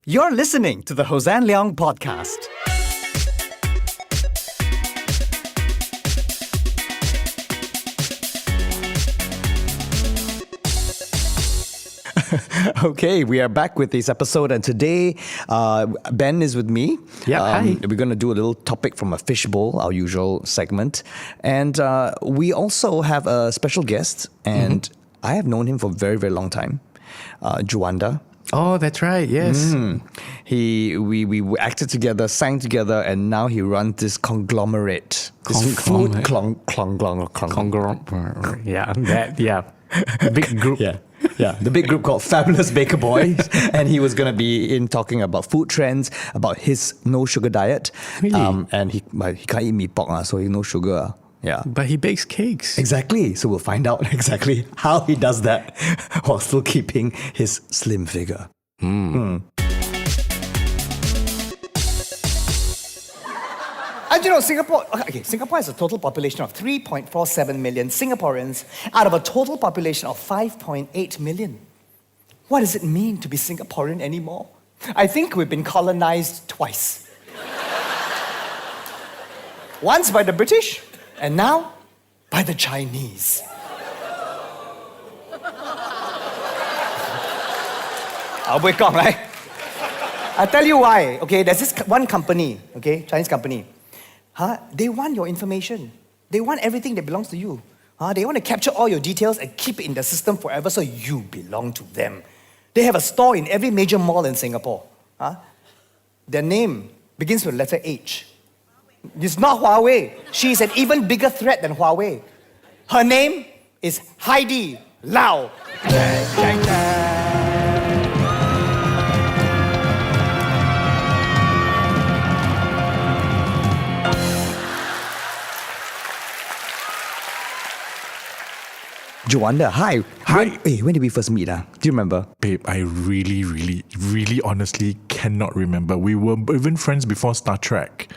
You're listening to the Hossan Leong podcast. Okay, we are back with this episode, and today Ben is with me. Yeah, hi. We're going to do a little topic from a fishbowl, our usual segment. And we also have a special guest, and I have known him for a very, very long time. Juwanda. Oh, that's right. Yes. We acted together, sang together, and now he runs this conglomerate. This food conglomerate. Yeah. Big group. Yeah, the big group called Fabulous Baker Boys, and he was going to be in talking about food trends, about his no sugar diet. Really? And he can't eat mee pok, so he no sugar. Yeah. But he bakes cakes. Exactly. So we'll find out exactly how he does that while still keeping his slim figure. And you know, Singapore has a total population of 3.47 million Singaporeans out of a total population of 5.8 million. What does it mean to be Singaporean anymore? I think we've been colonized twice. Once by the British, and now by the Chinese. Right? I'll tell you why. Okay, there's this one company, okay, Chinese company. They want your information. They want everything that belongs to you. They want to capture all your details and keep it in the system forever so you belong to them. They have a store in every major mall in Singapore. Their name begins with the letter H. It's not Huawei. She's an even bigger threat than Huawei. Her name is Heidi Lau. Juwanda, hi. When did we first meet? Do you remember? Babe, I really honestly cannot remember. We were even friends before Star Trek.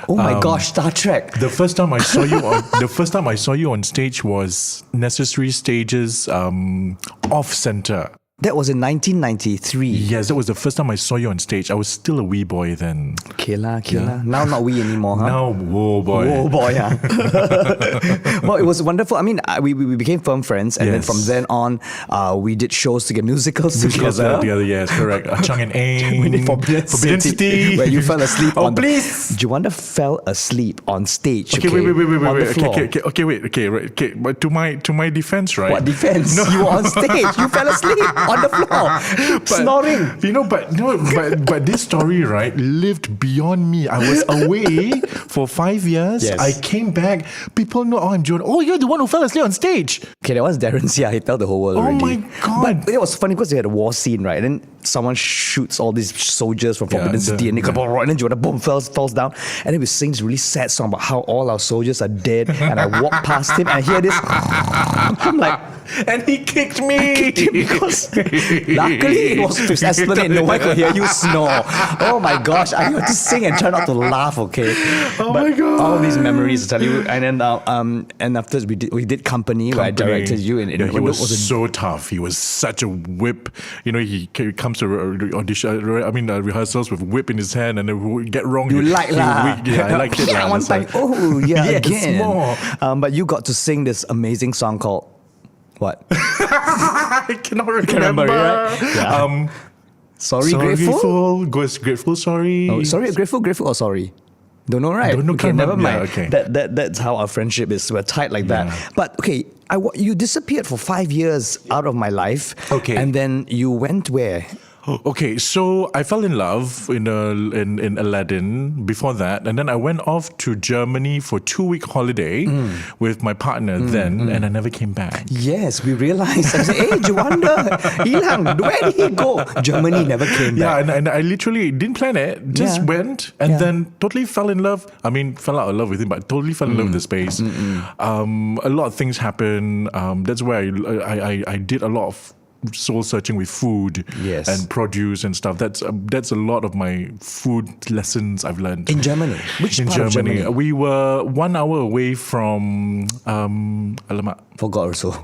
Oh my gosh, Star Trek. The first time I saw you on stage was Necessary Stages Off Center. That was in 1993. Yes, that was the first time I saw you on stage. I was still a wee boy then. Okay lah. Now not wee anymore, huh? Now, whoa boy. Whoa boy, yeah. Well, it was wonderful. I mean, we became firm friends, and then from then on, we did shows together, musicals together. Yes, correct. Chang and Aang. We did Forbidden City, where you fell asleep on please. Juwanda fell asleep on stage. Okay, wait. On the floor. Okay. But to my defense, right? What defense? No. You were on stage. You fell asleep on the floor, snoring. But this story, right, lived beyond me. I was away for 5 years. Yes. I came back. People know, I'm John. Oh, you're the one who fell asleep on stage. Okay, that was Darren Sia. He told the whole world already. Oh my God. But it was funny because they had a war scene, right? And then someone shoots all these soldiers from Forbidden City, and they go, and then Juwanda, boom, falls down. And then we sing this really sad song about how all our soldiers are dead. And I walk past him and I hear this. I'm like, and he kicked me. I kicked him because luckily it was to Esplanade. No one could hear you snore. Oh my gosh, I had to sing and try not to laugh. Okay. My God. All these memories, I tell you. And then and afterwards we did Company, where I directed you. And he was so tough. He was such a whip. He comes to audition. Rehearsals with whip in his hand, and then we get wrong. You like lah? Yeah, I liked it. Yeah, one time. Oh yeah, yes, again. more. But you got to sing this amazing song called what? I cannot remember. Right? Yeah. Sorry, Grateful? Grateful, sorry. Oh, sorry, Grateful or sorry? Don't know, right? Don't know. Okay, never mind. Yeah, okay. That's how our friendship is. We're tight like that. But okay, you disappeared for 5 years out of my life. Okay. And then you went where? Okay, so I fell in love in Aladdin before that, and then I went off to Germany for 2-week holiday with my partner then, and I never came back. Yes, we realized. I said, hey, Juwanda, Ilang, where did he go? Germany never came back. Yeah, and I literally didn't plan it, just went, and then totally fell in love. I mean, fell out of love with him, but totally fell in love with the space. A lot of things happened. That's where I did a lot of soul searching with food and produce and stuff. That's a lot of my food lessons I've learned. In Germany? Which part of Germany? We were 1 hour away from alamak. Forgot also.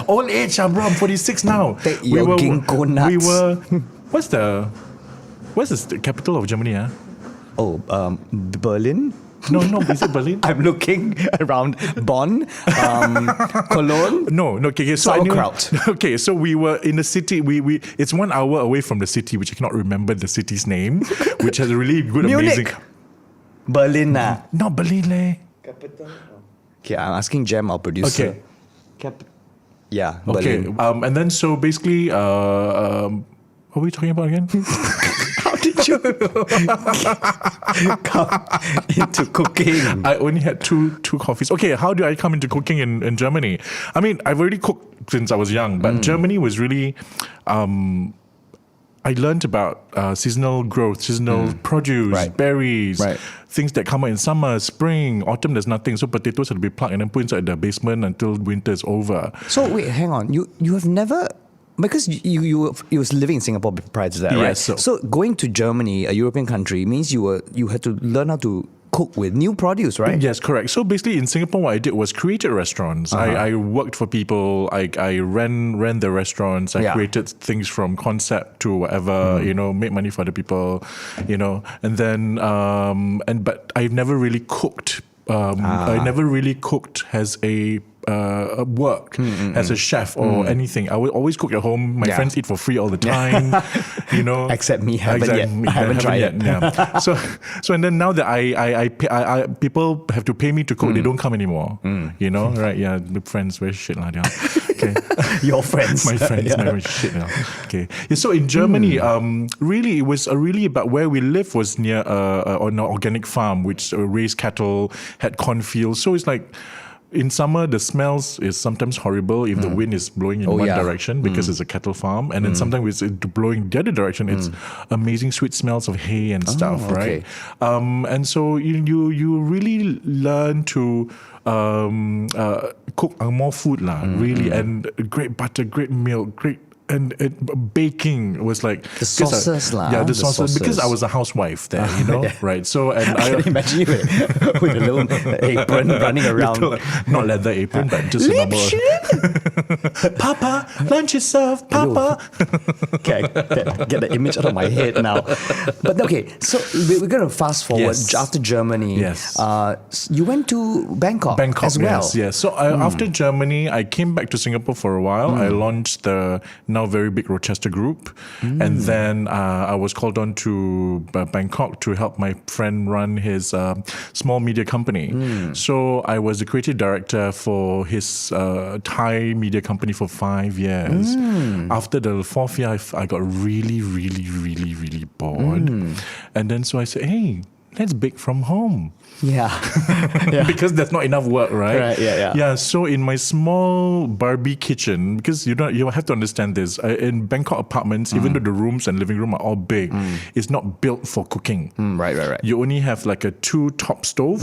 Old age, bro. I'm 46 now. We were what's the capital of Germany? Oh, Berlin? No, is it Berlin? I'm looking around Bonn, Cologne. No. Okay, so Sauerkraut. Okay, so we were in the city. We it's 1 hour away from the city, which I cannot remember the city's name, which has a really good, amazing. Berlin. Not Berlin, leh. Capital. Okay, I'm asking Jem, our producer. Okay. Yeah, Okay. Berlin. And then so basically, what were we talking about again? How did you come into cooking? I only had two coffees. Okay, how do I come into cooking in Germany? I mean, I've already cooked since I was young, but Germany was really. I learned about seasonal growth, seasonal produce, berries, things that come out in summer, spring, autumn. There's nothing, so potatoes had to be plucked and then put inside the basement until winter is over. So wait, hang on. You have never. Because you was living in Singapore prior to that, right? Yes, so going to Germany, a European country, means you had to learn how to cook with new produce, right? Yes, correct. So basically in Singapore, what I did was created restaurants. I worked for people. I ran the restaurants. I created things from concept to whatever, made money for the people, and then, but I've never really cooked. I never really cooked as worked as a chef or anything. I would always cook at home. My friends eat for free all the time, Except me, I haven't tried it. Yeah. So and then now that I people have to pay me to cook, they don't come anymore. Right? Yeah, the friends very shit lah. Okay. Your friends, my friends, very shit. Okay. Yeah, so in Germany, really it was really about where we live was near on an organic farm which raised cattle, had cornfields. So it's like. In summer, the smells is sometimes horrible if the wind is blowing in one direction because it's a cattle farm. And then sometimes it's blowing the other direction. It's amazing sweet smells of hay and stuff, right? And so you really learn to cook more food, really. And great butter, great milk, great... And baking was like the sauces, Yeah, the sauces. Because I was a housewife there, right? So and I can imagine you with a little apron running around, not leather apron, but just a normal. Papa, lunch is served, Papa. Okay, get the image out of my head now. But okay, so we're going to fast forward after Germany. Yes, you went to Bangkok as well. Yes. So after Germany, I came back to Singapore for a while. I launched the now very big Rochester Group. And then I was called on to Bangkok to help my friend run his small media company. So I was the creative director for his Thai media company for 5 years. After the 4th year, I got really, really, really, really bored. And then so I said, hey, let's bake from home. Yeah. Because there's not enough work, right? Yeah, so in my small Barbie kitchen, because you have to understand this, in Bangkok apartments, even though the rooms and living room are all big, it's not built for cooking. Right. You only have like a 2 top stove.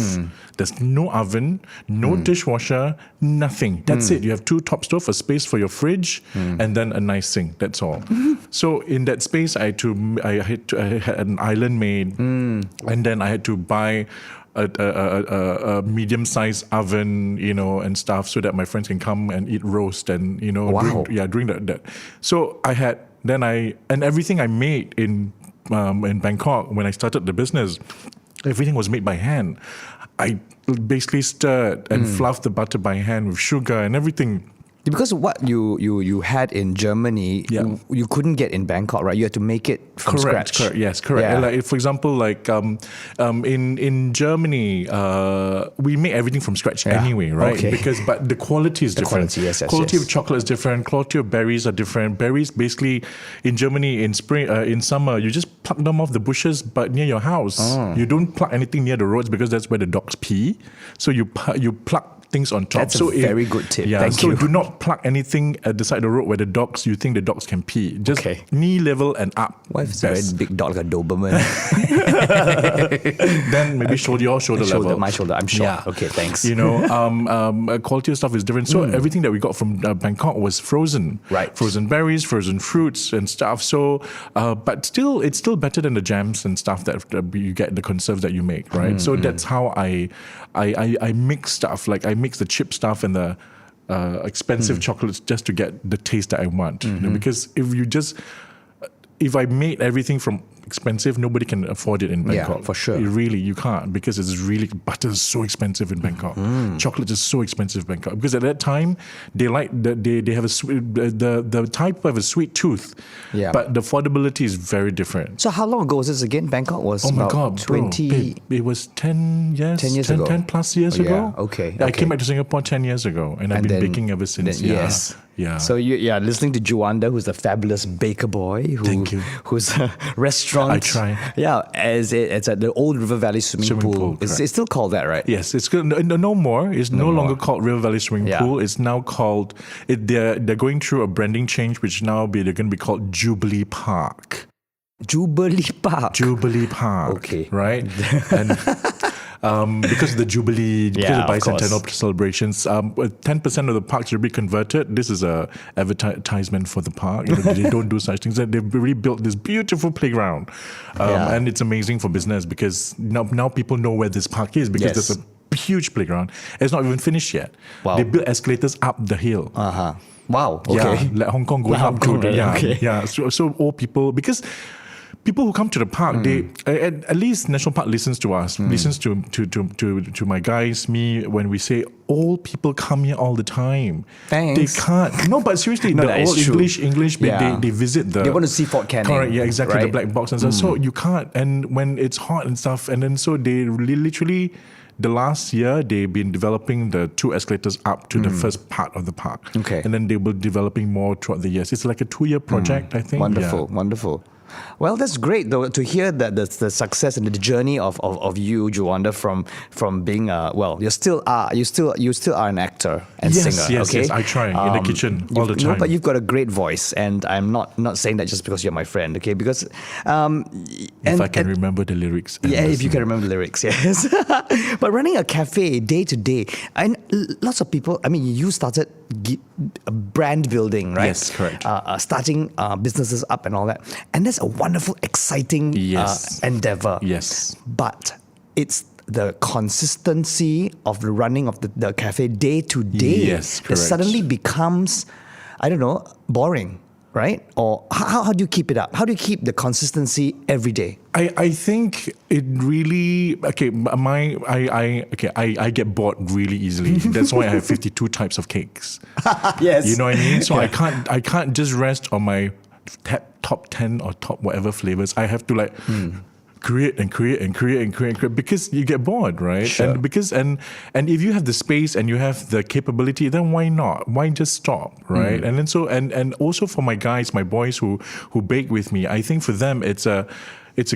There's no oven, no dishwasher, nothing. That's it. You have 2 top stove, a space for your fridge, and then a nice sink. That's all. So in that space, I had an island made, and then I had to buy a medium-sized oven, and stuff, so that my friends can come and eat roast and during that. So I had and everything I made in Bangkok when I started the business, everything was made by hand. I basically stirred and fluffed the butter by hand with sugar and everything. Because what you had in Germany, you couldn't get in Bangkok, right? You had to make it from scratch. Correct. Yes, correct. Yeah. Like, for example, like in Germany, we make everything from scratch anyway, right? Okay. But the quality is different. Quality of chocolate is different. Quality of berries are different. Berries, basically, in Germany, in spring, in summer, you just pluck them off the bushes, but near your house. You don't pluck anything near the roads because that's where the dogs pee. So you pluck things on top. That's a very good tip. Yeah, Thank you. do not pluck anything at the side of the road where you think the dogs can pee. Just knee level and up. What if it's a very big dog like a Doberman? Then maybe your shoulder level. My shoulder, I'm sure. Yeah. Okay, thanks. Quality of stuff is different. So everything that we got from Bangkok was frozen. Right. Frozen berries, frozen fruits and stuff. So, but still, it's still better than the jams and stuff that you get, the conserves that you make, right? So that's how I mix stuff. Like I mix the chip stuff and the expensive chocolates just to get the taste that I want. Because if you just if I made everything from expensive, nobody can afford it in Bangkok. for sure. You can't, because it's really, butter is so expensive in Bangkok. Chocolate is so expensive in Bangkok, because at that time they have a sweet, the type have a sweet tooth, but the affordability is very different. So how long ago was this again? Bangkok was Oh my about God, 20... bro, babe, it was 10 years, 10 years ago. 10 plus years ago. Okay. I came back to Singapore 10 years ago, and I've been baking ever since. Yes. Yeah. So listening to Juwanda, who's a fabulous baker boy, Thank you. who's a restaurant. I try. Yeah, it's at the old River Valley swimming pool. It's still called that, right? Yes, it's good. No more. It's no longer called River Valley Swimming Pool. It's now called. They're going through a branding change, which they're going to be called Jubilee Park. Jubilee Park. Jubilee Park. Okay. Right. And because of the Jubilee, because of the bicentennial celebrations, 10% of the parks will be converted. This is a advertisement for the park. They don't do such things. They've really built this beautiful playground, and it's amazing for business, because now people know where this park is, because there's a huge playground. It's not even finished yet. Wow. They built escalators up the hill. Wow. Okay. Yeah, like Hong Kong going up to the Okay. So all people, because people who come to the park, they at least National Park listens to us, listens to my guys, me, when we say all people come here all the time. Thanks. They can't. No, but seriously, No, the that is all true. English, they visit the. They want to see Fort Canning. Correct. Yeah, exactly. Right? The black box and stuff. So you can't. And when it's hot and stuff, and then so they literally. The last year, they've been developing the 2 escalators up to the first part of the park. Okay. And then they will be developing more throughout the years. It's like a 2-year project, I think. Wonderful. Well, that's great though to hear that the success and the journey of you, Juwanda, from being you still are an actor and singer. Yes, I try in the kitchen all the time. No, but you've got a great voice, and I'm not saying that just because you're my friend, okay? Because if I can remember the lyrics. If you can remember the lyrics, yes. But running a cafe day to day, and lots of people. I mean, you started brand building, right? Yes, correct. Starting businesses up and all that, and that's a wonderful, exciting endeavor. Yes. But it's the consistency of the running of the cafe day to day that suddenly becomes, I don't know, boring, right? Or how do you keep it up? How do you keep the consistency every day? I think it really I get bored really easily. That's why I have 52 types of cakes. Yes. You know what I mean? So I can't just rest on my top 10 or top whatever flavors. I have to create because you get bored, right? Sure. And if you have the space and you have the capability, then why not? Why just stop, right? And then and also for my guys, my boys who bake with me, I think for them it's a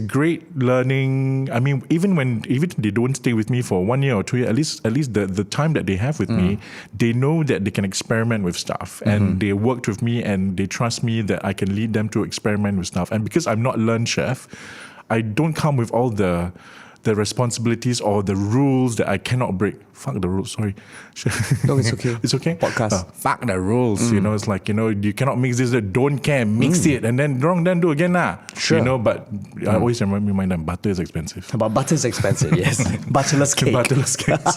great learning. I mean, even they don't stay with me for 1 year or 2 years, at least the time that they have with me, they know that they can experiment with stuff, and they worked with me, and they trust me that I can lead them to experiment with stuff. And because I'm not learned chef, I don't come with all the responsibilities or the rules that I cannot break. Fuck the rules, sorry. No, it's okay. It's okay? Podcast. Fuck the rules, it's like, you cannot mix this, don't care, mix it, and then wrong, then do again lah. Sure. But I always remind them, butter is expensive. But butter is expensive, yes. Butterless cake. Butterless cakes.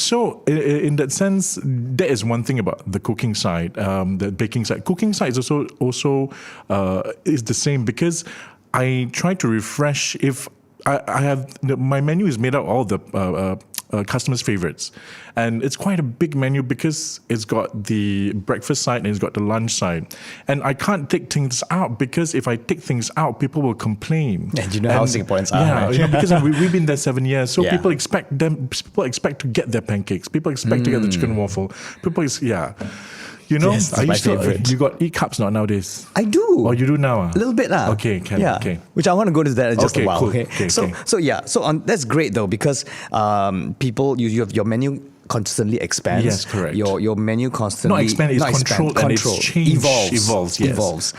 So in that sense, that is one thing about the cooking side, the baking side. Cooking side is also is the same, because I try to refresh. If I have my menu is made up of all the customers' favorites, and it's quite a big menu because it's got the breakfast side and it's got the lunch side, and I can't take things out, because if I take things out, people will complain. And you know how Singaporeans are, right? Because we've been there 7 years, so people expect to get their pancakes, people expect to get the chicken waffle, Yes, are you my still? favorite. You got e-cups not nowadays? I do. Oh, you do now? A little bit lah. Okay, okay. Which I want to go to that in just a while. Cool. Okay. So that's great though, because people you have your menu constantly expands. Yes, correct. Your menu constantly it's controlled and it's changed. Evolves. Yes. Evolves.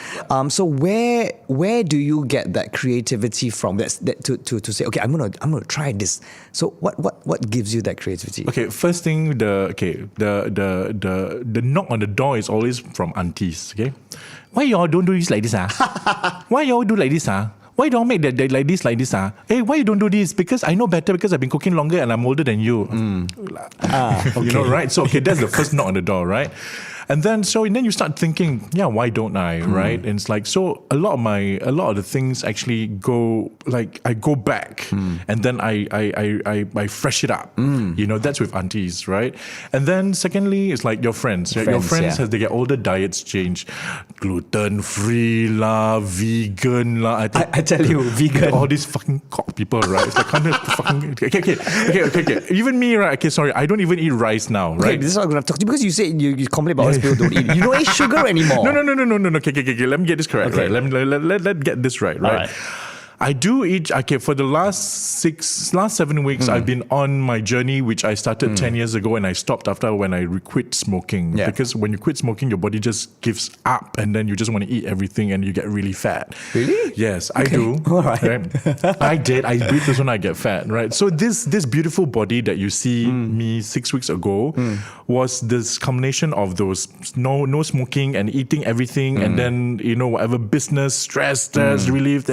So where do you get that creativity from? That to say, okay, I'm gonna try this. So what gives you that creativity? Okay, first thing, the knock on the door is always from aunties. Okay, why y'all don't do this like this? Why y'all do like this? Why don't make that like this? Hey, why you don't do this? Because I know better, because I've been cooking longer and I'm older than you. Okay. Right? So, that's the first knock on the door, right? And then you start thinking, yeah, why don't I, right? And it's like, so a lot of the things actually go, like, I go back and then I fresh it up. You know, that's with aunties, right? And then secondly, it's like your friends. Right? Your friends, as they get older, diets change. Gluten-free lah, vegan lah. I tell you, vegan. All these fucking cock people, right? It's like kind of fucking... Okay. Even me, right? Okay, sorry. I don't even eat rice now, right? Okay, this is what I'm going to talk to you because you said you complain about how people don't eat. You don't eat sugar anymore. No. Okay. Let me get this correct, right? Let get this right? All right. I do eat, for the last 7 weeks, I've been on my journey, which I started 10 years ago, and I stopped after when I quit smoking. Yeah. Because when you quit smoking, your body just gives up, and then you just want to eat everything, and you get really fat. Really? Yes, I do. All right. I did. I breathe this when I get fat, right? So this beautiful body that you see me 6 weeks ago was this combination of those no smoking and eating everything, and then, you know, whatever business, stress relief,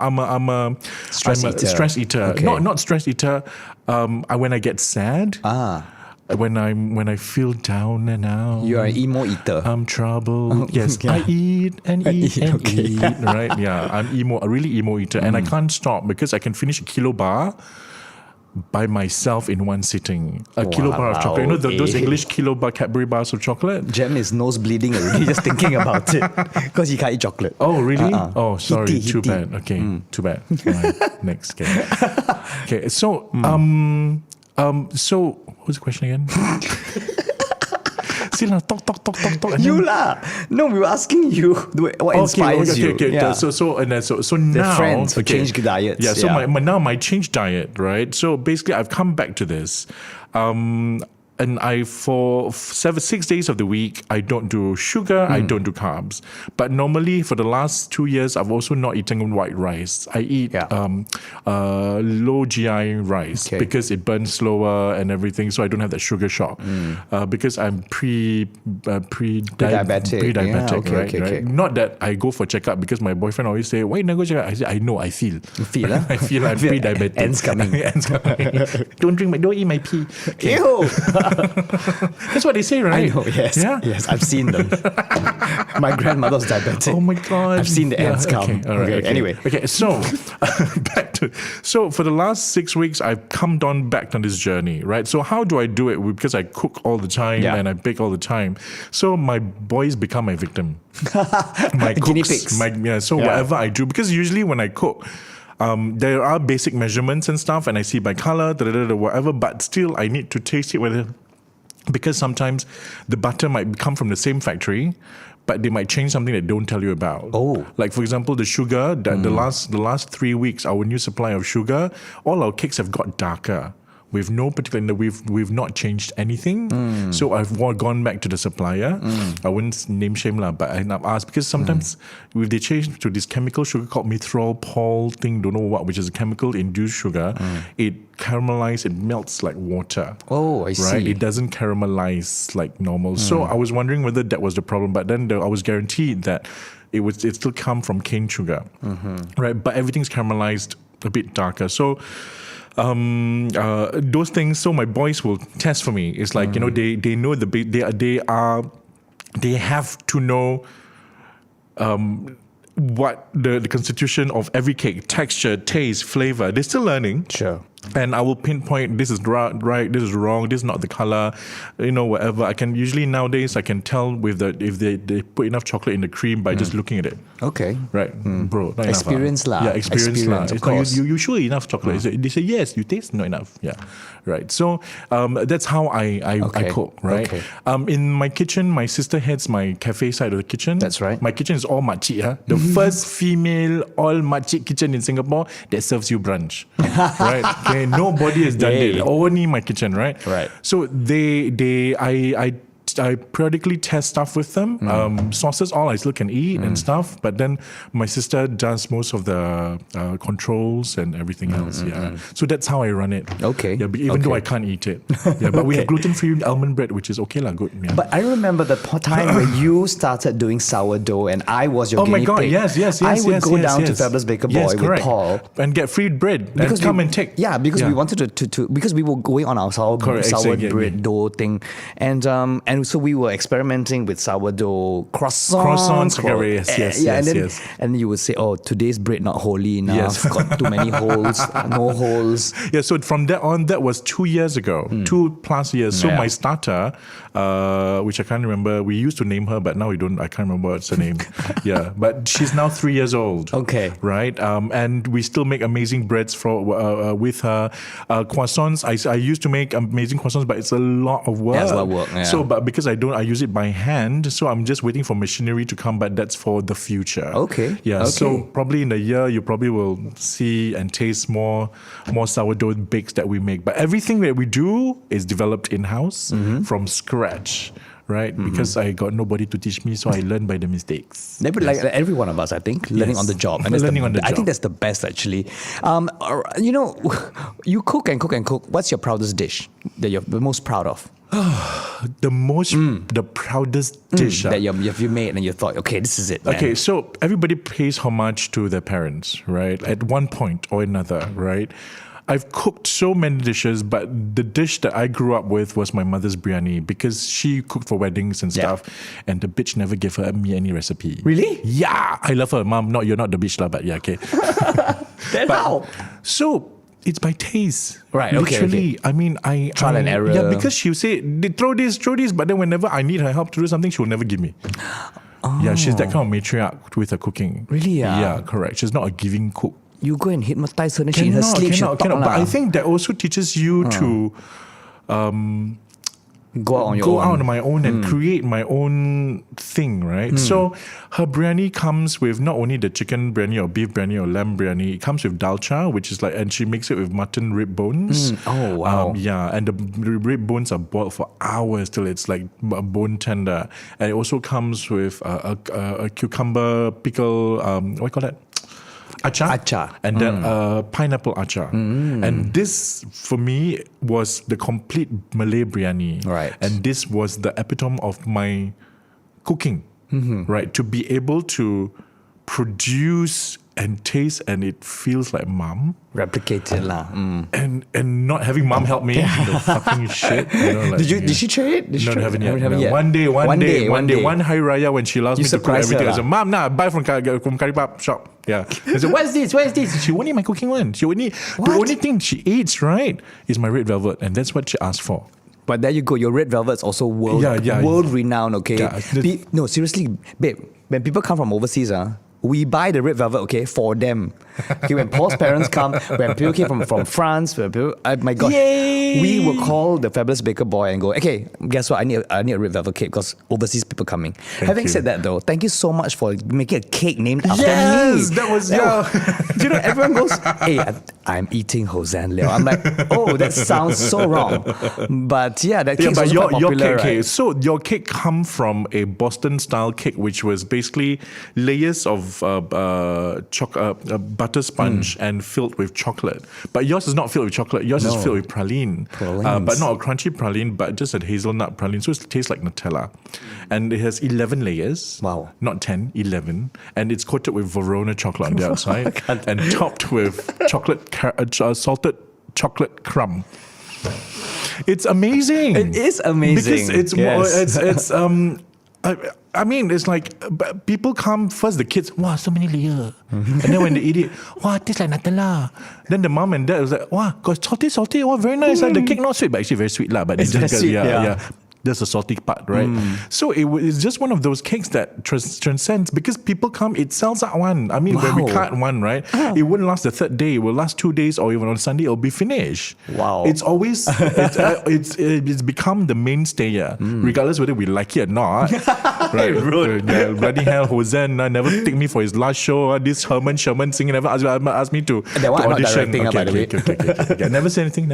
I'm a stress eater. Okay. Not stress eater. When I get sad. When I feel down and out. You are an emo eater. I'm troubled. Yes, yeah. I eat and eat and okay. eat. Right? Yeah, I'm a really emo eater, and I can't stop because I can finish a kilo bar by myself in one sitting. A kilo bar of chocolate. You know those English kilo bar Cadbury bars of chocolate? Jem is nose bleeding already just thinking about it because he can't eat chocolate. Oh, really? Oh, sorry. Heaty. Too bad. Okay, too bad. Right. Next. Okay. So, so what's the question again? See, talk. You lah. No, we were asking you what inspires you. Okay. Yeah. So now the friends who change diets. Yeah. So my change diet, right? So basically, I've come back to this. And for 6 days of the week, I don't do sugar, I don't do carbs. But normally, for the last 2 years, I've also not eaten white rice. I eat low GI rice because it burns slower and everything, so I don't have that sugar shock. Because I'm pre-diabetic, right? Okay. Not that I go for checkup because my boyfriend always say, why you never go checkup? I say, I know, I feel. You feel, huh? I feel I'm pre-diabetic. Ends coming. Don't eat my pee. Okay. Ew. That's what they say, right? I know, yes. Yeah? Yes, I've seen them. My grandmother's diabetic. Oh my God. I've seen the ants come. Okay, all right, okay. Anyway. Okay, so so for the last 6 weeks, I've come back on this journey, right? So how do I do it? Because I cook all the time and I bake all the time. So my boys become my victim. My cooks, guinea pigs. Whatever I do, because usually when I cook, there are basic measurements and stuff, and I see by color, whatever, but still I need to taste it because sometimes the butter might come from the same factory, but they might change something they don't tell you about. Oh. Like, for example, the sugar, the last 3 weeks, our new supply of sugar, all our cakes have got darker. With no particular, we've not changed anything. So I've gone back to the supplier. I wouldn't name shame lah, but I've asked because sometimes if they change to this chemical sugar called methylpol thing, don't know what, which is a chemical induced sugar, it caramelizes, it melts like water. Oh, I see. Right, it doesn't caramelize like normal. So I was wondering whether that was the problem, but then I was guaranteed that it still come from cane sugar, right? But everything's caramelized a bit darker. So. Those things. So my boys will test for me. It's like they know they have to know what the constitution of every cake, texture, taste, flavor. They're still learning. Sure. And I will pinpoint this is right, this is wrong, this is not the color, whatever. I can usually nowadays tell if they put enough chocolate in the cream by just looking at it. Okay. Right, bro. Not Experience enough, lah. Yeah, experience Of course. You sure enough chocolate? They say yes. You taste not enough. Yeah, right. So that's how I cook. Right. Okay. In my kitchen, my sister heads my cafe side of the kitchen. That's right. My kitchen is all makcik. The first female all makcik kitchen in Singapore that serves you brunch. Right. Okay. Nobody has done it. Only my kitchen. Right. Right. So I periodically test stuff with them. Sauces, all I still can eat and stuff. But then my sister does most of the controls and everything else. Yeah. So that's how I run it. Okay. Yeah. But even though I can't eat it. Yeah. But we have gluten-free almond bread, which is okay lah. Good. Yeah. But I remember the time when you started doing sourdough and I was your guinea pig. Oh my God, yes. I would go down to Fabulous Baker Boy with Paul. And get free bread and come and take. Yeah, because we wanted to because we were going on our sour bread dough thing. And so we were experimenting with sourdough croissants. Okay, yes, And then you would say, oh, today's bread not holy enough. Yes. Got too many holes, no holes. Yeah, so from that on, that was 2 years ago, 2+ years. So Yeah. my starter, which I can't remember, we used to name her, but now we don't. I can't remember what's her name. Yeah, but she's now 3 years old. Okay. Right, and we still make amazing breads with her. Croissants, I used to make amazing croissants, but it's a lot of work. Yeah, it's a lot of work, yeah. So, but because I use it by hand, so I'm just waiting for machinery to come. But that's for the future. Okay. Yeah. Okay. So probably in a year, you probably will see and taste more sourdough bakes that we make. But everything that we do is developed in-house from scratch. Right, because I got nobody to teach me, so I learned by the mistakes. Maybe like every one of us, I think, learning Yes. on the job. Learning on the I job. think that's the best, actually. You know, you cook and cook and cook. What's your proudest dish that you're the most proud of? The proudest dish That you made and you thought, okay, this is it, man. Okay, so everybody pays homage to their parents, right? At one point or another, right? I've cooked so many dishes, but the dish that I grew up with was my mother's biryani because she cooked for weddings and stuff, and the bitch never gave me any recipe. Really? Yeah, I love her, Mom. No, you're not the bitch, lah, but yeah, okay. Then how? So it's by taste. Right, okay, Literally. I mean, Trial and error. Yeah, because she'll say, throw this, but then whenever I need her help to do something, she'll never give me. Yeah, she's that kind of matriarch with her cooking. Really, yeah? Yeah, correct. She's not a giving cook. You go and hypnotize her, and she in her sleep, she'll talk But lah. I think that also teaches you to Go out on your go own. out on my own and create my own thing, right? So her biryani comes with not only the chicken biryani or beef biryani or lamb biryani, it comes with dalcha, which is like, and she makes it with mutton rib bones. Oh, wow. Yeah, and the rib bones are boiled for hours till it's like bone tender. And it also comes with a cucumber pickle, what do you call that? Achar. And then pineapple achar. And this, for me, was the complete Malay biryani. Right. And this was the epitome of my cooking. Right. To be able to produce and taste and it feels like mom. Replicate it lah. And not having mom help me. The fucking shit. You know, like, Did she try it? Did she No, try haven't it? yet. Haven't No. yet. One day, One one Hari Raya when she allows You me to cook surprise everything. her I said, Mom, nah, buy from Karipap shop. Yeah. I said, what's this? She won't eat my cooking one. The only thing she eats, right, is my red velvet. And that's what she asked for. But there you go. Your red velvet's also world renowned. Okay. Yeah. No, seriously, babe. When people come from overseas, we buy the red velvet, okay, for them. Okay, when Paul's parents come, when people came from France, when people, my God, Yay! we will call the fabulous baker boy and go, okay, guess what? I need a red velvet cake because overseas people coming. Having you. said that, though, thank you so much for making a cake named after Yes, me. that was Do you know, everyone goes, hey, I'm eating Hossan Leong. I'm like, oh, that sounds so wrong. But yeah, that cake's also quite your popular, cake, right? so your cake come from a Boston style cake, which was basically layers of butter sponge and filled with chocolate. But yours is not filled with chocolate. Yours is filled with praline. But not a crunchy praline, but just a hazelnut praline. So it tastes like Nutella. And it has 11 layers. Wow. Not 10, 11. And it's coated with Verona chocolate on the outside and topped with salted chocolate crumb. It's amazing. It is amazing. Because it's I mean, it's like people come first. The kids, wow, so many layers, and then when they eat it, wow, it tastes like Nutella. Then the mom and dad was like, wow, got salty, wow, very nice. The cake not sweet, but actually very sweet lah. But It's very sweet, yeah. There's a salty part, right? So it's just one of those cakes that transcends because people come, it sells out one. I mean, when we Wow. cut one, right, it wouldn't last the third day. It will last 2 days or even on Sunday, it'll be finished. Wow. It's always, it's become the mainstay, regardless whether we like it or not. Right. Yeah, bloody hell, Hossan never take me for his last show. This Herman Sherman singing never asked me to That one to I'm not audition. directing, by the way. Okay. Never say anything.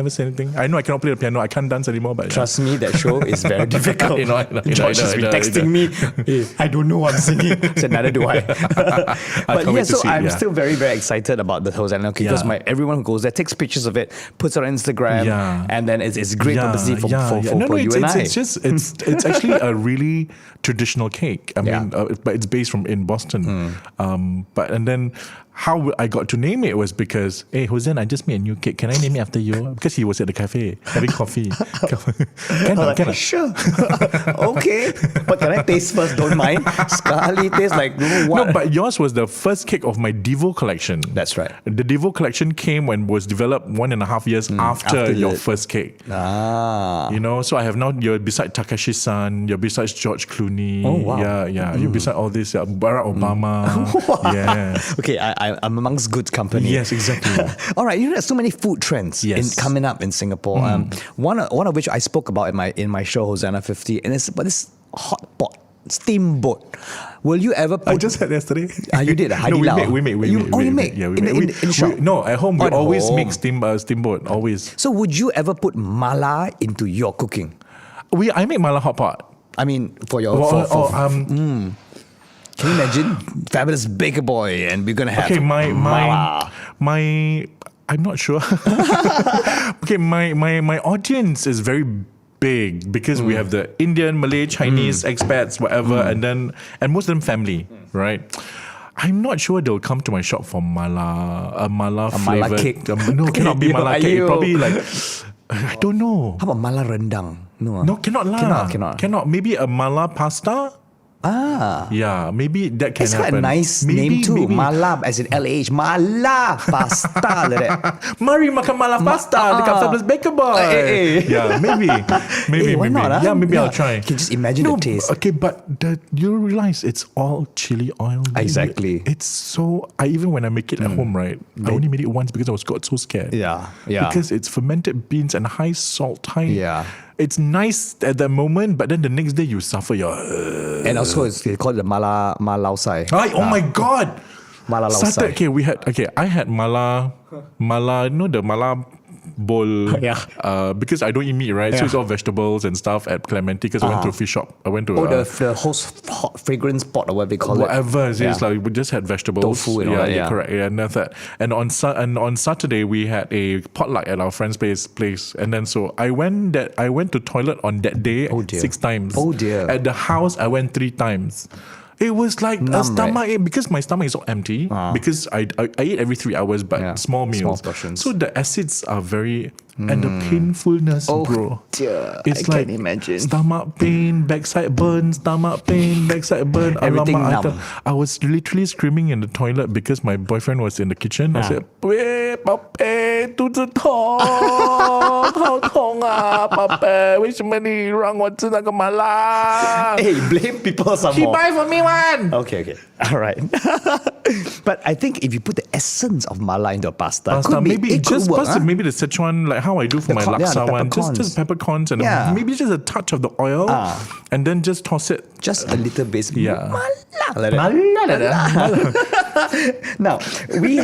I know I cannot play the piano. I can't dance anymore. But Trust me, that show is very difficult. I know, George has been texting me. Hey, I don't know what I'm singing. I said, neither do I. But can't wait to so see it, I'm yeah. still very, very excited about the Hossan Leong cake because Yeah. everyone who goes there takes pictures of it, puts it on Instagram, Yeah. and then it's great publicity for No, you and I. it's actually a really traditional cake. I mean, but it's based in Boston. And then how I got to name it was because, hey, Hossan, I just made a new cake. Can I name it after you? Because he was at the cafe having coffee. Can I? Sure. Okay. But can I taste first? Don't mind. Sekali taste like what? No, but yours was the first cake of my Devo collection. That's right. The Devo collection came when was developed 1.5 years after your first cake. You know, so I have now, you're beside Takashi-san, you're beside George Clooney. Oh, wow. Yeah. You're beside all this, Barack Obama. Yeah. Okay, I'm amongst good company. Yes, exactly. All right, there's so many food trends coming up in Singapore. One of which I spoke about in my show Hosanna 50, and it's about this hot pot, steamboat. Will you ever put... I just had yesterday. You did? No, we make. You make? Yeah, we in make. the shop? No, at home we At always home. make steamboat, always. So would you ever put mala into your cooking? I make mala hot pot. I mean, for your... Can you imagine? Fabulous Baker Boy, and we're gonna have mala. I'm not sure. Okay, my audience is very big because we have the Indian, Malay, Chinese expats, whatever, and most of them family, right? I'm not sure they'll come to my shop for mala flavored. Mala cake. No, cannot be mala cake. Probably like, I don't know. How about mala rendang? No, cannot lah. Cannot. Maybe a mala pasta. Yeah, maybe that can It's happen. quite a nice name too. Mala as in LH. Mala pasta. Like that. Mari makan mala pasta dekat Fabulous Baker Boy. Yeah, maybe. Why not? Yeah, maybe I'll try. Can just imagine the taste. Okay, but you realize it's all chili oil. Exactly. It's so. Even when I make it at home, right? I only made it once because I got so scared. Yeah. Because it's fermented beans and high salt, Yeah. It's nice at that moment, but then the next day you suffer your. And also it's called the mala laosai. Oh my god! Mala laosai. I had mala, the mala bowl. Because I don't eat meat, right? So it's all vegetables and stuff at Clementi because I went to a fish shop. I went to the host hot fragrance pot or whatever they call it. Whatever. It's like we just had vegetables. Tofu and all that, yeah. Correct. Yeah, and that's that. And on Saturday we had a potluck at our friend's place. And then so I went to toilet on that day 6 times. Oh dear. At the house I went 3 times. It was like a stomach ache because my stomach is all empty because I eat every 3 hours but small meals. Small portions. So the acids are very and the painfulness, bro. Dear, it's I like can imagine. Stomach pain, backside burn, stomach pain, backside burn. Everything numb. I was literally screaming in the toilet because my boyfriend was in the kitchen. I said, 宝贝，肚子痛，好痛啊，宝贝，为什么你让我吃那个麻辣？ Hey, blame people some He more. buy for me one. Okay. All right. But I think if you put the essence of mala into a pasta, maybe it could just work, maybe the Sichuan, like how I do for my laksa one, just peppercorns and maybe just a touch of the oil, and then just toss it. Just a little bit. Yeah. Now we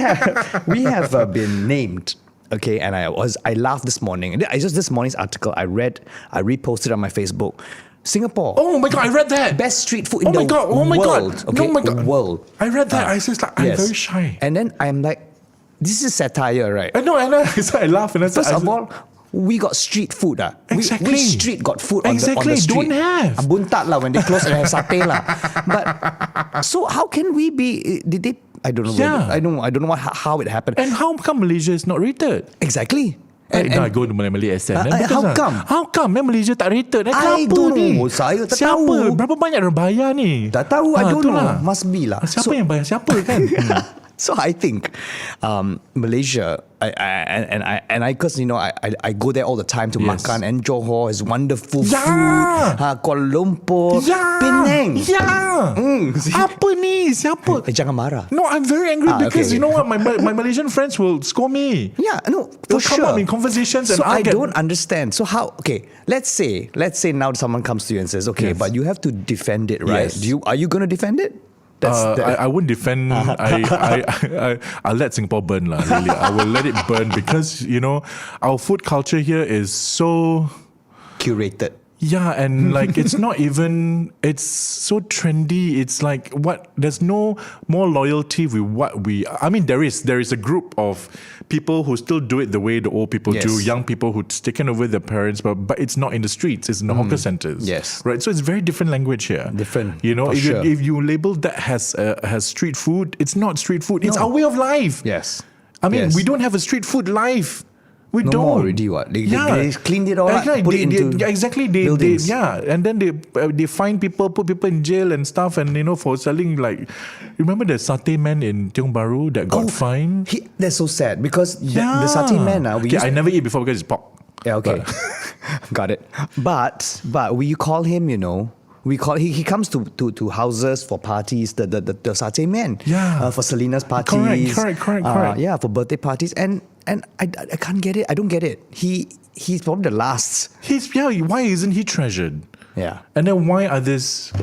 have been named. Okay, and I laughed this morning. I just this morning's article I reposted on my Facebook. Singapore. Oh my god, I read that. Best street food in the world. Oh my god. Okay, oh my god. World. I read that. I was just like, I'm very shy. And then I'm like, this is satire, right? I know. So I laugh and I said, First of all, we got street food. Exactly. Which street got food on the street? Don't have. Buntat lah when they close and have satay lah. But so how can we be? Did they? I don't know. Yeah. I don't know how it happened. And how come Malaysia is not rated? Exactly. And I go to Malay SM. How come? How come Malaysia tak rated? I don't know. Saya tak siapa? tahu. Berapa banyak yang bayar ni? Tak tahu. I don't know. Itulah. Must be lah. Siapa yang bayar siapa kan? So I think Malaysia, I because I go there all the time to makan, and Johor has wonderful food. Kuala Lumpur, Penang. Apa ni? Siapa? Jangan marah. No, I'm very angry because you know what? My Malaysian friends will score me. Yeah, no, They'll for come sure. up in conversations and so I don't understand. So how? Okay, let's say now someone comes to you and says, okay, but you have to defend it, right? Yes. Are you going to defend it? I wouldn't defend. I'll let Singapore burn lah. Really, I will let it burn because our food culture here is so curated. Yeah, and like it's not even, it's so trendy. It's like there's no more loyalty with what I mean, there is a group of people who still do it the way the old people do, young people who's taken over their parents, but it's not in the streets, it's in the hawker centers. Yes. Right, so it's very different language here. Different, You know, for if, sure. if you label that has street food, it's not street food, it's our way of life. Yes. I mean, Yes. we don't have a street food life. We No don't. more already, what? They cleaned it all up, put it into buildings. And then they fine people, put people in jail and stuff, and for selling like, remember the satay man in Tiong Bahru that got fined? That's so sad because the satay man I never eat before because it's pork. Yeah, okay. Got it. But we call him, he comes to houses for parties, the satay man. Yeah. For Selena's parties. Correct. Yeah, for birthday parties. And I can't get it. I don't get it. He's probably the last. Why isn't he treasured? Yeah. And then why are this?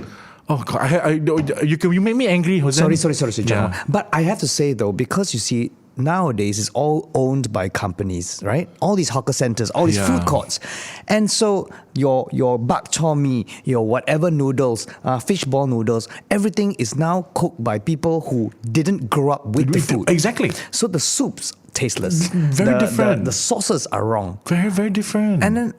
Oh God, you make me angry, Hossan. Sorry, John. But I have to say though, because you see, nowadays it's all owned by companies, right? All these hawker centers, all these food courts. And so your bak chor mee, your whatever noodles, fishball noodles, everything is now cooked by people who didn't grow up with the food. Exactly. So the soup's tasteless. Very different. The sauces are wrong. Very, very different. And then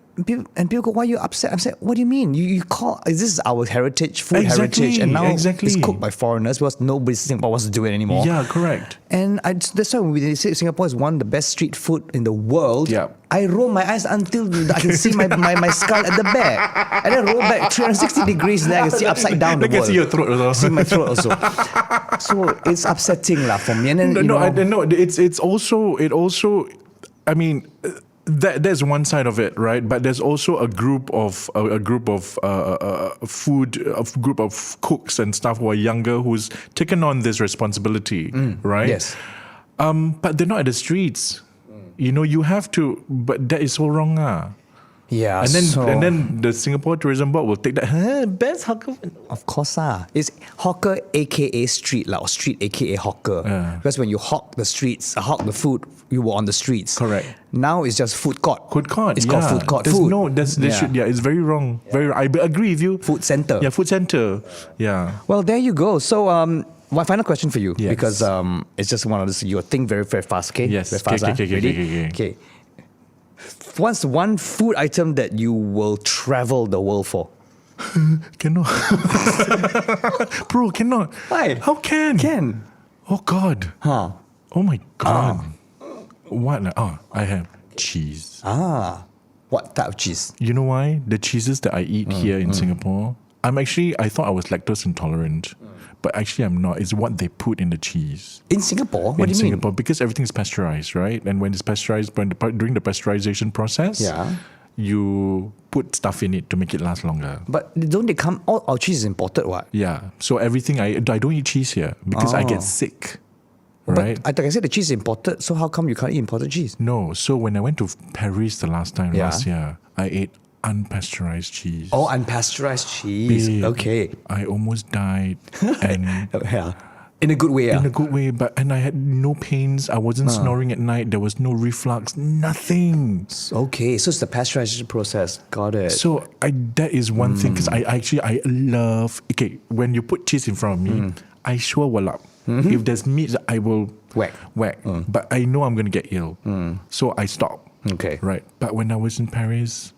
people go, why are you upset? I'm saying, what do you mean? You call, this is our heritage, food heritage, and now it's cooked by foreigners because nobody in Singapore wants to do it anymore. Yeah, correct. And that's why we say Singapore is one of the best street food in the world. Yeah. I roll my eyes until I can see my skull at the back. And then roll back 360 degrees and then I can see upside down the world. I can see your throat also. See my throat also. So it's upsetting for me. And then, it also, I mean, there's one side of it, right? But there's also a group of cooks and stuff who are younger who's taken on this responsibility, right? Yes. But they're not at the streets. You have to. But that is so wrong, Yeah. And then the Singapore Tourism Board will take that. Best hawker. Of course, it's hawker aka street or street aka hawker. Because when you hawk the streets, hawk the food, you were on the streets. Correct. Now it's just food court. Food court. It's called food court. It's very wrong. I agree with you. Food center. Yeah, food center. Yeah. Well, there you go. So, my final question for you, Yes. because it's just one of those, you think very, very fast, okay? Yes. Very fast, Okay. What's one food item that you will travel the world for? Cannot. Bro, cannot. Why? How can? Can. Oh, God. Huh. Oh, my God. What? Oh, I have cheese. What type of cheese? You know why? The cheeses that I eat here in Singapore, I thought I was lactose intolerant. But actually I'm not. It's what they put in the cheese. In Singapore? What do you Singapore, because everything's pasteurized, right? And when it's pasteurized, during the pasteurization process, you put stuff in it to make it last longer. But don't they come, all our cheese is imported, what? Yeah. So everything, I don't eat cheese here because I get sick. Right? But I said the cheese is imported, so how come you can't eat imported cheese? No. So when I went to Paris the last year, I ate unpasteurized cheese. Oh, unpasteurized cheese. Babe, okay. I almost died. And in a good way. In a good way, and I had no pains. I wasn't snoring at night. There was no reflux. Nothing. Okay, so it's the pasteurization process. Got it. So that is one thing, because I love. Okay, when you put cheese in front of me, I sure will up. If there's meat, I will whack. But I know I'm going to get ill. So I stop. Okay. Right. But when I was in Paris,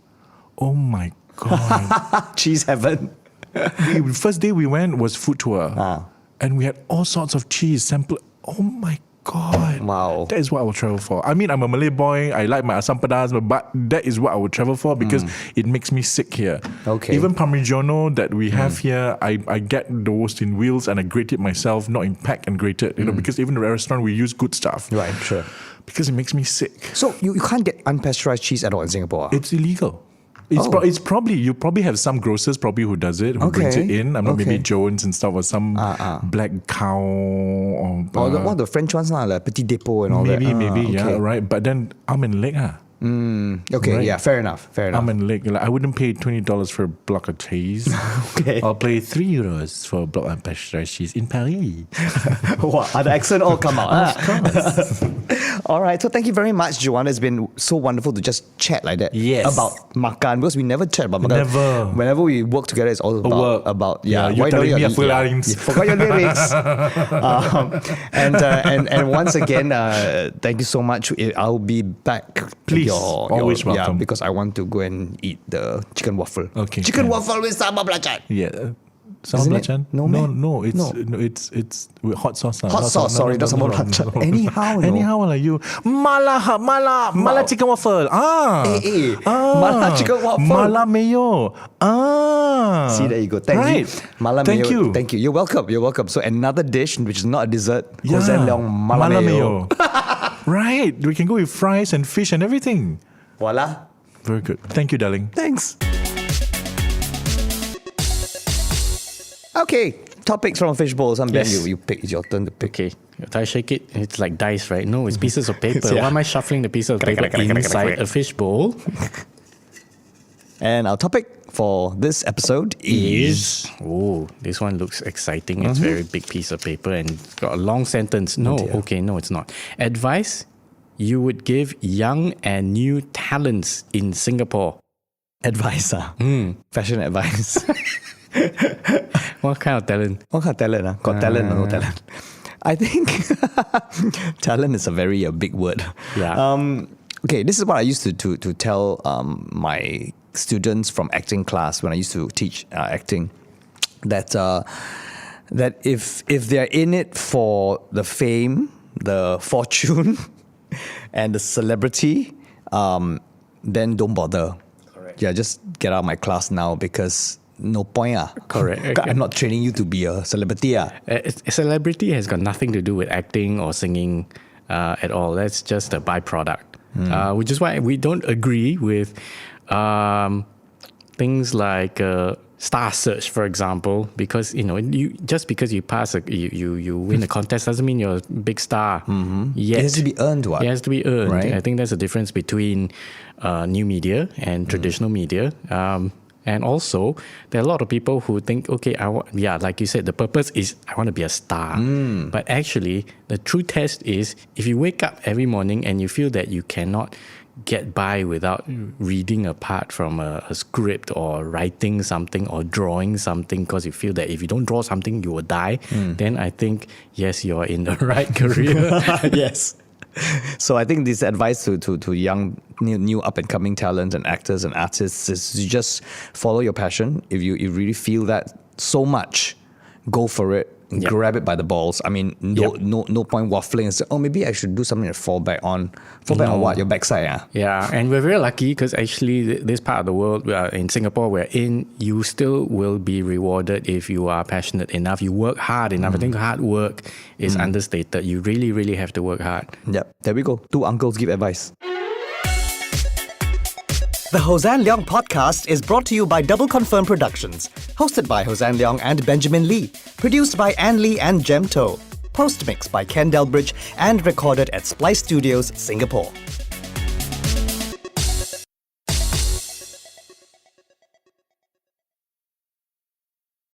oh my God. Cheese heaven. The first day we went was food tour. And we had all sorts of cheese sample. Oh my God. Wow. That is what I will travel for. I mean, I'm a Malay boy. I like my asam pedas, but that is what I would travel for because it makes me sick here. Okay. Even Parmigiano that we have here, I get those in wheels and I grate it myself, not in pack and grate it. Because even in the restaurant we use good stuff. Right, sure. Because it makes me sick. So you can't get unpasteurized cheese at all in Singapore? It's illegal. It's probably, you probably have some grocers who does it, who brings it in. Maybe Jones and stuff, or some black cow or one of the French ones, like Petit Depot and all that. Maybe, yeah, right. But then arm and leg, okay, right? Yeah, fair enough. Arm and leg. Like, I wouldn't pay $20 for a block of cheese. Okay. I'll pay €3 for a block of pasteurized cheese in Paris. What? The accent all come out. Of course. All right, so thank you very much, Juwanda. It's been so wonderful to just chat like that. Yes. About makan, because we never chat about makan. Never. Whenever we work together, it's all Work. about Yeah, you're why don't telling me you- a full lines. You forgot your lyrics. And once again, thank you so much. I'll be back. Please, always welcome. Yeah, because I want to go and eat the chicken waffle. Okay, Chicken yeah. waffle with sambal belacan. Yeah. Isn't it? Sambal No, no, man. no, it's No. no, it's with hot sauce. Hot sauce, sorry, that's sambal belacan. Anyhow, no. Anyhow, like you. Mala chicken waffle. Mala chicken waffle. Mala mayo. See, there you go. Thank right. you. Mala Thank mayo. you. Thank you. You're welcome. You're welcome. So another dish which is not a dessert. Yeah. Hossan Leong mala mayo. Right. We can go with fries and fish and everything. Voila. Very good. Thank you, darling. Thanks. Okay, topics from a fishbowl. Some Ben, Yes. you pick. It's your turn to pick. Okay, if I shake it, it's like dice, right? No, it's pieces of paper. Yeah. Why am I shuffling the pieces of paper inside a fishbowl? And our topic for this episode is Oh, this one looks exciting. It's a very big piece of paper and got a long sentence. No, okay, no, it's not. Advice you would give young and new talents in Singapore. advice. Fashion advice. What kind of talent? What kind of talent? Got talent or no talent? I think talent is a very big word. Yeah. Okay, this is what I used to tell my students from acting class when I used to teach acting. That if they're in it for the fame, the fortune, and the celebrity, then don't bother. Correct. Yeah, just get out of my class now because no point. Correct. I'm not training you to be a celebrity. A celebrity has got nothing to do with acting or singing at all. That's just a byproduct. Which is why we don't agree with things like Star Search, for example, because just because you pass you win a contest doesn't mean you're a big star. Yet. It has to be earned. What? It has to be earned. Right. I think there's a difference between new media and traditional media. And also, there are a lot of people who think, okay, like you said, the purpose is I want to be a star. But actually, the true test is if you wake up every morning and you feel that you cannot get by without reading a part from a script or writing something or drawing something because you feel that if you don't draw something, you will die, then I think, yes, you're in the right career. Yes. So I think this advice to young, new up and coming talents and actors and artists is you just follow your passion. If you really feel that so much, go for it. Grab it by the balls. I mean, no point waffling and say, oh, maybe I should do something to fall back on. Fall back on what? Your backside, Yeah, and we're very lucky because actually this part of the world, in Singapore we're in, you still will be rewarded if you are passionate enough. You work hard enough. I think hard work is understated. You really, really have to work hard. Yep, there we go. Two uncles give advice. The Hossan Leong podcast is brought to you by Double Confirm Productions. Hosted by Hossan Leong and Benjamin Lee. Produced by Ann Lee and Jem Toh. Post-mixed by Ken Delbridge and recorded at Splice Studios, Singapore.